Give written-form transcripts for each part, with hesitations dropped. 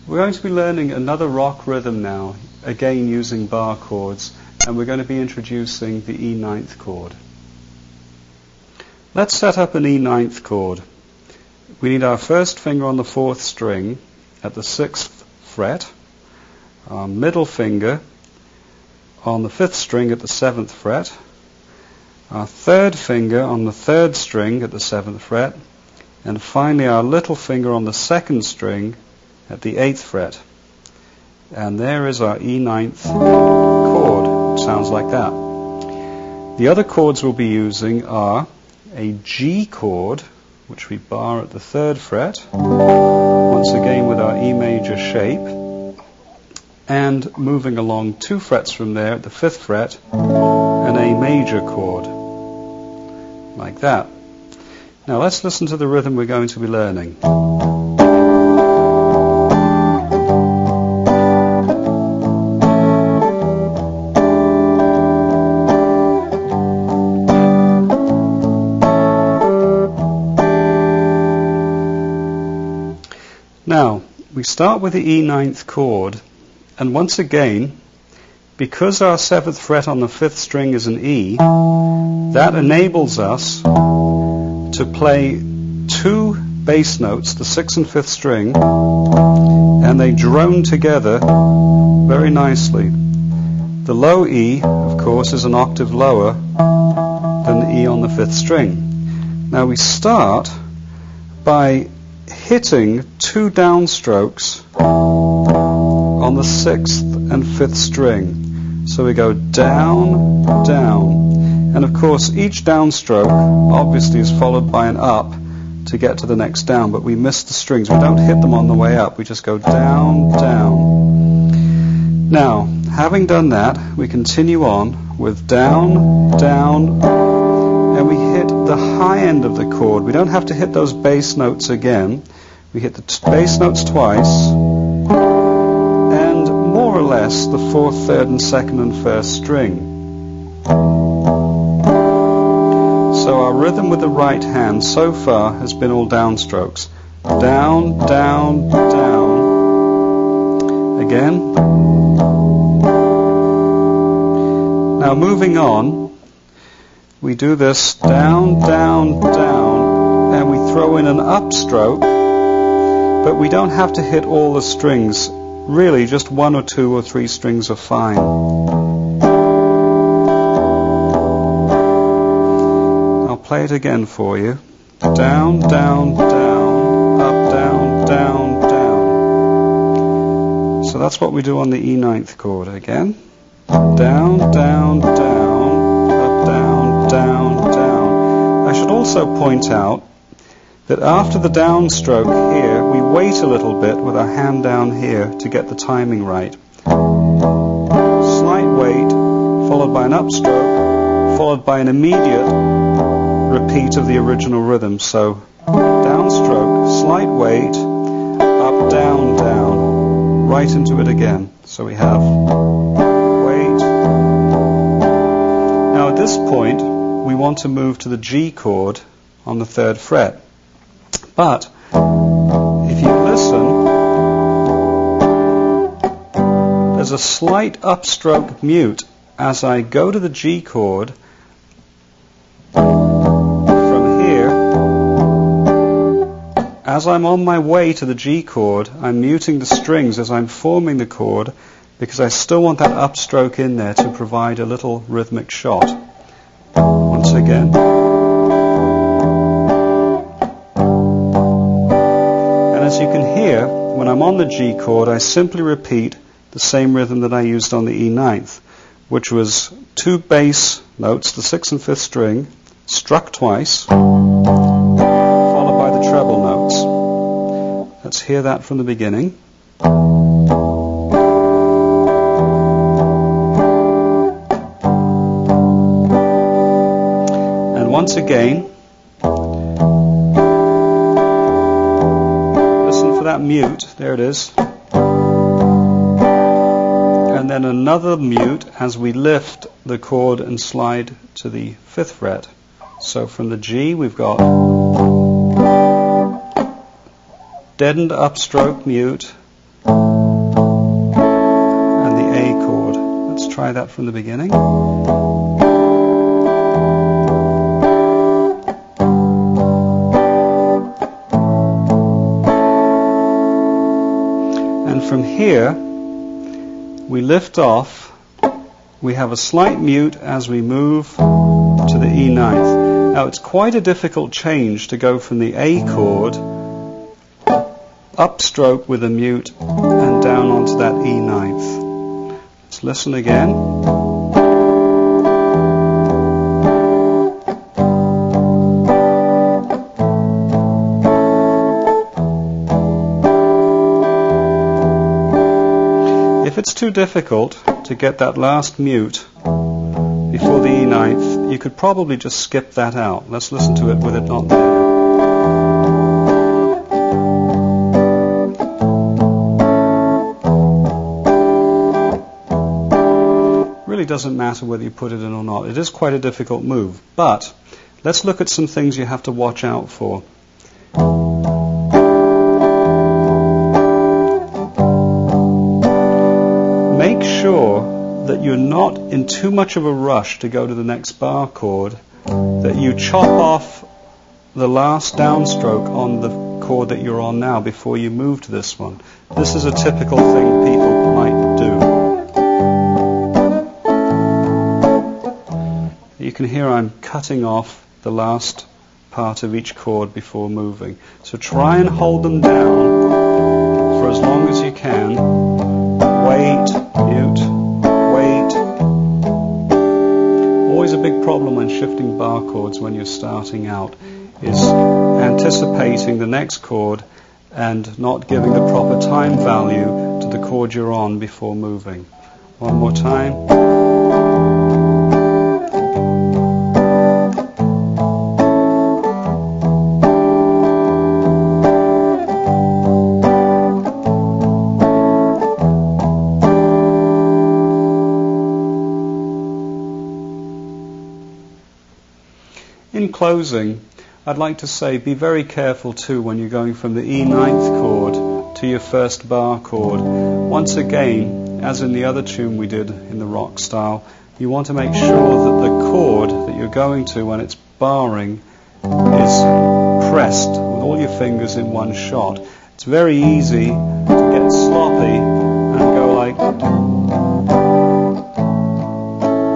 We're going to be learning another rock rhythm now, again using bar chords, and we're going to be introducing the E ninth chord. Let's set up an E ninth chord. We need our first finger on the 4th string at the 6th fret, our middle finger on the 5th string at the 7th fret, our 3rd finger on the 3rd string at the 7th fret, and finally our little finger on the 2nd string at the 8th fret. And there is our E ninth chord. It sounds like that. The other chords we'll be using are a G chord, which we bar at the 3rd fret, once again with our E major shape, and moving along 2 frets from there at the 5th fret, an A major chord, like that. Now let's listen to the rhythm we're going to be learning. Now, we start with the E ninth chord, and once again, because our 7th fret on the 5th string is an E, that enables us to play 2 bass notes, the 6th and 5th string, and they drone together very nicely. The low E, of course, is an octave lower than the E on the 5th string. Now we start by hitting 2 downstrokes on the 6th and 5th string. So we go down, down, and of course each downstroke obviously is followed by an up to get to the next down, but we miss the strings. We don't hit them on the way up, we just go down, down. Now, having done that, we continue on with down, down, and we hit the high end of the chord. We don't have to hit those bass notes again. We hit the bass notes twice, and more or less the 4th, 3rd, and 2nd and 1st string. So our rhythm with the right hand so far has been all downstrokes. Down, down, down. Again. Now moving on, we do this down, down, down, and we throw in an upstroke, but we don't have to hit all the strings. Really, just 1 or 2 or 3 strings are fine. I'll play it again for you. Down, down, down, up, down, down, down. So that's what we do on the E ninth chord. Again. Down, down, down, up, down, down, down. I should also point out that after the downstroke here, we wait a little bit with our hand down here to get the timing right. Slight wait, followed by an upstroke, followed by an immediate repeat of the original rhythm. So downstroke, slight wait, up, down, down, right into it again. So we have wait. Now at this point, we want to move to the G chord on the 3rd fret. But if you listen, there's a slight upstroke mute as I go to the G chord from here. As I'm on my way to the G chord, I'm muting the strings as I'm forming the chord because I still want that upstroke in there to provide a little rhythmic shot. Once again. As you can hear, when I'm on the G chord, I simply repeat the same rhythm that I used on the E ninth, which was 2 bass notes, the 6th and 5th string, struck twice, followed by the treble notes. Let's hear that from the beginning. And once again, that mute, there it is, and then another mute as we lift the chord and slide to the 5th fret. So from the G we've got deadened upstroke mute, and the A chord. Let's try that from the beginning. And from here, we lift off. We have a slight mute as we move to the E ninth. Now it's quite a difficult change to go from the A chord upstroke with a mute and down onto that E ninth. Let's listen again. If it's too difficult to get that last mute before the E ninth, you could probably just skip that out. Let's listen to it with it not there. Really doesn't matter whether you put it in or not. It is quite a difficult move, but let's look at some things you have to watch out for. Make sure that you're not in too much of a rush to go to the next bar chord, that you chop off the last downstroke on the chord that you're on now before you move to this one. This is a typical thing people might do. You can hear I'm cutting off the last part of each chord before moving. So try and hold them down for as long as you can. Wait, mute, wait. Always a big problem when shifting bar chords when you're starting out is anticipating the next chord and not giving the proper time value to the chord you're on before moving. One more time. In closing, I'd like to say be very careful too when you're going from the E ninth chord to your first bar chord. Once again, as in the other tune we did in the rock style, you want to make sure that the chord that you're going to when it's barring is pressed with all your fingers in one shot. It's very easy to get sloppy and go like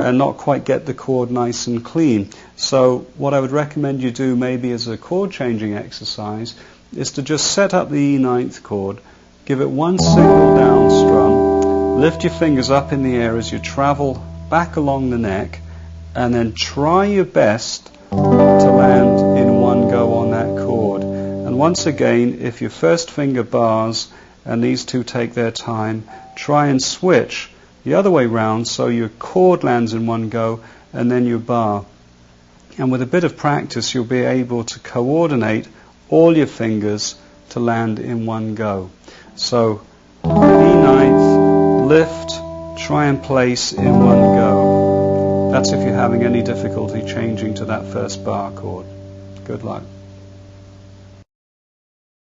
and not quite get the chord nice and clean. So what I would recommend you do maybe as a chord changing exercise is to just set up the E ninth chord, give it one single down strum, lift your fingers up in the air as you travel back along the neck, and then try your best to land in one go on that chord. And once again, if your first finger bars and these two take their time, try and switch the other way round so your chord lands in one go and then your bar. And with a bit of practice you'll be able to coordinate all your fingers to land in one go. So E ninth, lift, try and place in one go. That's if you're having any difficulty changing to that first bar chord. Good luck.